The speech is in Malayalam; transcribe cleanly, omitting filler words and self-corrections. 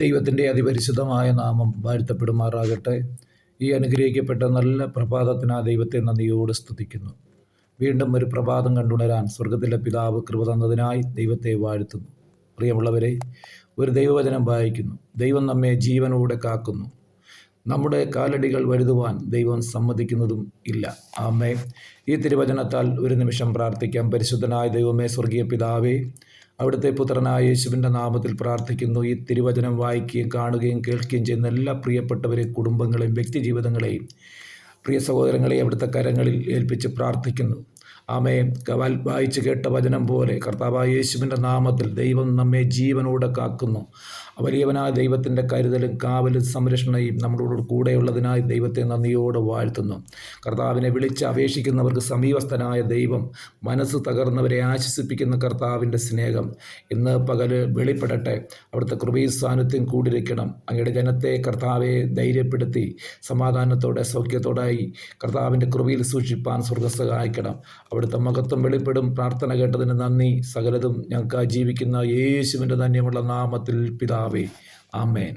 ദൈവത്തിൻ്റെ അതിപരിശുദ്ധമായ നാമം വാഴ്ത്തപ്പെടുമാറാകട്ടെ. ഈ അനുഗ്രഹിക്കപ്പെട്ട നല്ല പ്രഭാതത്തിന് ആ ദൈവത്തെ നന്ദിയോട് സ്തുതിക്കുന്നു. വീണ്ടും ഒരു പ്രഭാതം കണ്ടുണരാൻ സ്വർഗത്തിലെ പിതാവ് കൃപ തന്നതിനായി ദൈവത്തെ വാഴ്ത്തുന്നു. പ്രിയമുള്ളവരെ, ഒരു ദൈവവചനം വായിക്കുന്നു. ദൈവം നമ്മെ ജീവനോടെ കാക്കുന്നു. നമ്മുടെ കാലടികൾ വഴുതുവാൻ ദൈവം സമ്മതിക്കുന്നതും ഇല്ല. ആമേൻ. ഈ തിരുവചനത്താൽ ഒരു നിമിഷം പ്രാർത്ഥിക്കാം. പരിശുദ്ധനായ ദൈവമേ, സ്വർഗീയ പിതാവേ, അവിടുത്തെ പുത്രനായ യേശുവിൻ്റെ നാമത്തിൽ പ്രാർത്ഥിക്കുന്നു. ഈ തിരുവചനം വായിക്കുകയും കാണുകയും കേൾക്കുകയും ചെയ്യുന്ന എല്ലാ പ്രിയപ്പെട്ടവരെ, കുടുംബങ്ങളെയും വ്യക്തിജീവിതങ്ങളെയും പ്രിയ സഹോദരങ്ങളെയും അവിടുത്തെ കരങ്ങളിൽ ഏൽപ്പിച്ച് പ്രാർത്ഥിക്കുന്നു. ആമേൻ. വായിച്ച് കേട്ട വചനം പോലെ കർത്താവായ യേശുവിൻ്റെ നാമത്തിൽ ദൈവം നമ്മെ ജീവനോടെ കാക്കുന്നു. വലിയവനായ ദൈവത്തിൻ്റെ കരുതലും കാവലും സംരക്ഷണയും നമ്മളോട് കൂടെയുള്ളതിനായി ദൈവത്തെ നന്ദിയോടെ വാഴ്ത്തുന്നു. കർത്താവിനെ വിളിച്ച് അപേക്ഷിക്കുന്നവർക്ക് സമീപസ്ഥനായ ദൈവം, മനസ്സ് തകർന്നവരെ ആശ്വസിപ്പിക്കുന്ന കർത്താവിൻ്റെ സ്നേഹം ഇന്ന് പകൽ വെളിപ്പെടട്ടെ. അവിടുത്തെ കൃപയും സാന്നിധ്യം കൂടിയിരിക്കണം. അങ്ങയുടെ ജനത്തെ കർത്താവെ ധൈര്യപ്പെടുത്തി സമാധാനത്തോടെ സൗഖ്യത്തോടായി കർത്താവിൻ്റെ കൃപയിൽ സൂക്ഷിപ്പാൻ സ്വർഗ്ഗം സഹായിക്കണം. അവിടുത്തെ മഹത്വം വെളിപ്പെടും. പ്രാർത്ഥന കേട്ടതിന് നന്ദി. സകലതും ഞങ്ങൾക്ക് ജീവിക്കുന്ന യേശുവിൻ്റെ ധന്യമുള്ള നാമത്തിൽ പിതാവേ, ആമേൻ.